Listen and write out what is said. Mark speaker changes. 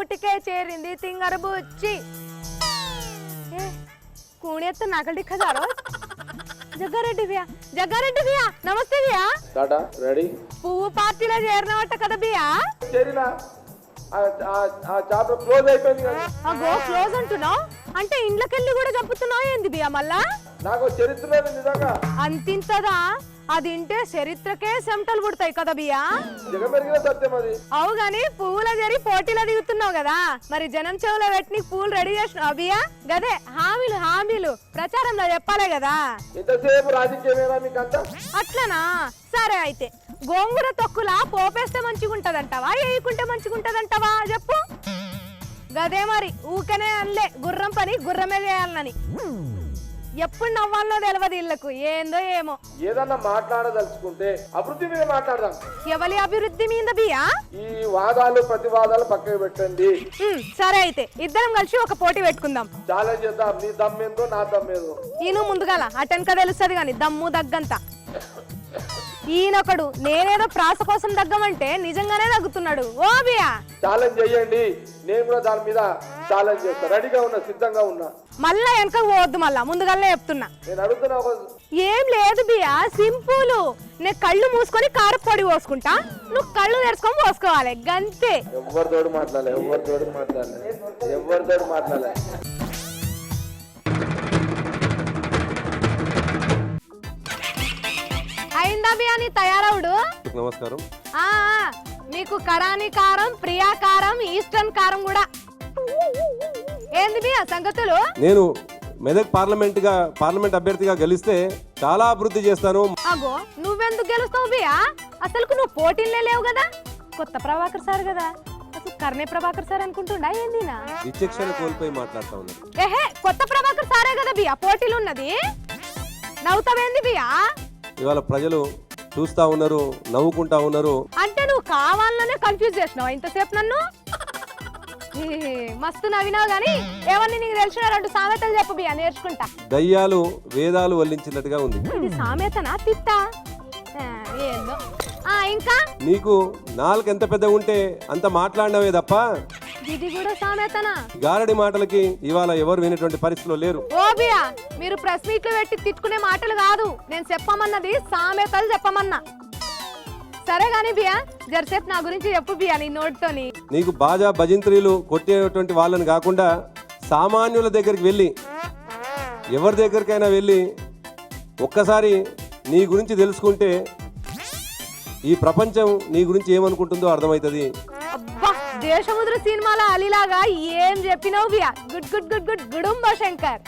Speaker 1: గూటికే చేరింది తింగర బుచ్చి కూణెత్త నకలి కదా జగ్గారెడ్డి బియా నమస్తే బియా
Speaker 2: టాటా రెడీ
Speaker 1: పువ్వు పార్టీలో చేరినవట కదా బియా
Speaker 2: చేరినా ఆ చాప్టర్ క్లోజ్ అయిపోయింది కదా
Speaker 1: అగో క్లోజ్ అంటున్నావు అంటే ఇంట్లోకెళ్ళి కూడా చంపుతున్నావు ఏంది బియా మళ్ళా
Speaker 2: నాకు చరిత్ర లేదు నిజంగా
Speaker 1: అంతింతదా అది ఇంటే చరిత్రకే చెమటలు పుడతాయి కదా బియా
Speaker 2: జగమెరిగిన సత్యం అది
Speaker 1: అవు గాని పువ్వుల జరి పోటీలో దిగుతున్నావు కదా మరి జనం చెవులో పెట్టి పువ్వులు రెడీ చేసినావు బియా గదే హామీలు ప్రచారంలో చెప్పాలే కదా
Speaker 2: ఎంతసేపు రాజకీయమేనా మీకంతా
Speaker 1: అట్లనా సరే అయితే గోంగూర తొక్కులా పోపేస్తే మంచిగుంటదంటావా వేయకుంటే మంచిగుంటదంటావా చెప్పు గదే మరి ఊకనే అనలే గుర్రం పని గుర్రమే చేయాలని ఎప్పుడు నవ్వాలో తెలియదు ఇళ్లకు ఏందో ఏమో
Speaker 2: ఏదన్నా మాట్లాడదలుచుకుంటే అభివృద్ధి మీద మాట్లాడదాం
Speaker 1: ఎవరి అభివృద్ధి మీద బియా
Speaker 2: ఈ వాదాలు ప్రతివాదాలు పక్కకు పెట్టండి
Speaker 1: సరే అయితే ఇద్దరం కలిసి ఒక పోటీ పెట్టుకుందాం
Speaker 2: ఛాలెంజ్ చేద్దాం నీ దమ్మేందో నా దమ్మేందో
Speaker 1: ఈయన ముందుగాల అటెన్క తెలుస్తుంది గాని దమ్ము దగ్గంతా ఈయనొకడు నేనేదో ప్రాస కోసం దగ్గమంటే నిజంగానే దగ్గుతున్నాడు ఓ బియా
Speaker 2: ఛాలెంజ్ చెయ్యండి నేను కూడా దాని మీద ఛాలెంజ్ చేస్తా రెడీగా ఉన్నా సిద్ధంగా ఉన్నా
Speaker 1: మళ్ళా వెనక పోవద్దు మళ్ళా ముందుగానే చెప్తున్నా
Speaker 2: నేను అడుగుతున్నా
Speaker 1: ఏం లేదు బియా సింపుల్ నేను కళ్ళు మూసుకొని కారపొడి పోసుకుంటా నువ్వు కళ్ళు తెరుచుకొని పోసుకోవాలి గంతే
Speaker 2: ఎవరితోడు మాట్లాడలే
Speaker 1: అయిందా బియా నీ తయారవుడు
Speaker 2: నమస్కారం
Speaker 1: నీకు కరాని కారం ప్రియా కారం ఈస్టర్న్ కారం కూడా ఏంది బియా సంగతులు
Speaker 3: నేను మెదక్ పార్లమెంట్ అభ్యర్థిగా గెలిస్తే చాలా అభివృద్ధి చేస్తాను.
Speaker 1: అగో నువ్వెందుకు గెలుస్తావు బియా అసలు నువ్వు పోటీలే లేవు కదా కొత్త ప్రభాకర్ సార్ కదా అసలు కర్ణే ప్రభాకర్ సార్ అనుకుంటుండా ఏందినా
Speaker 3: విచక్షణ కోల్పోయి మాట్లాడుతా ఉన్నారు.
Speaker 1: ఏహే కొత్త ప్రభాకర్ సారే కదా బియా పోటీలు ఉన్నది నవ్వుతావేంది బియా
Speaker 3: ఇవాళ ప్రజలు చూస్తా ఉన్నారు నవ్వుకుంటా ఉన్నారు
Speaker 1: అంటే నువ్వు కావాలనే కన్ఫ్యూజ్ చేసినావు ఇంతసేపు నన్ను మస్తు నవ్వినావు గానీ ఏమన్నా నీకు తెలిసిన 2 సామెతలు చెప్పు బియ్య నేర్చుకుంటా
Speaker 3: దయ్యాలు వేదాలు వల్లించినట్టుగా ఉంది
Speaker 1: ఇది సామెతనా తిట్టా ఏందో ఇంకా
Speaker 3: నీకు నాలుగు ఎంత పెద్దగా ఉంటే అంత మాట్లాడినవే తప్ప
Speaker 1: ఇది కూడా సామెతనా
Speaker 3: గారడి మాటలకి ఇవాళ ఎవరు వినేటువంటి పరిస్థితిలో లేరు.
Speaker 1: ఓ బియా మీరు ప్రెస్ మీట్లు పెట్టి తిట్టుకునే మాటలు కాదు నేను చెప్పమన్నది సామెతలు చెప్పమన్నా సరే గానీ బియా జరసేపు నా గురించి చెప్పు బియా నీ నోటితోని
Speaker 3: నీకు బాజా భజంత్రీలు కొట్టేటువంటి వాళ్ళని కాకుండా సామాన్యుల దగ్గరికి వెళ్ళి ఎవరి దగ్గరికైనా వెళ్ళి ఒక్కసారి నీ గురించి తెలుసుకుంటే ఈ ప్రపంచం నీ గురించి ఏమనుకుంటుందో అర్థమవుతుంది.
Speaker 1: అబ్బా దేశముద్ర సినిమాల అలీలాగా ఏం చెప్పినావు బియా good good good good Gudumba Shankar.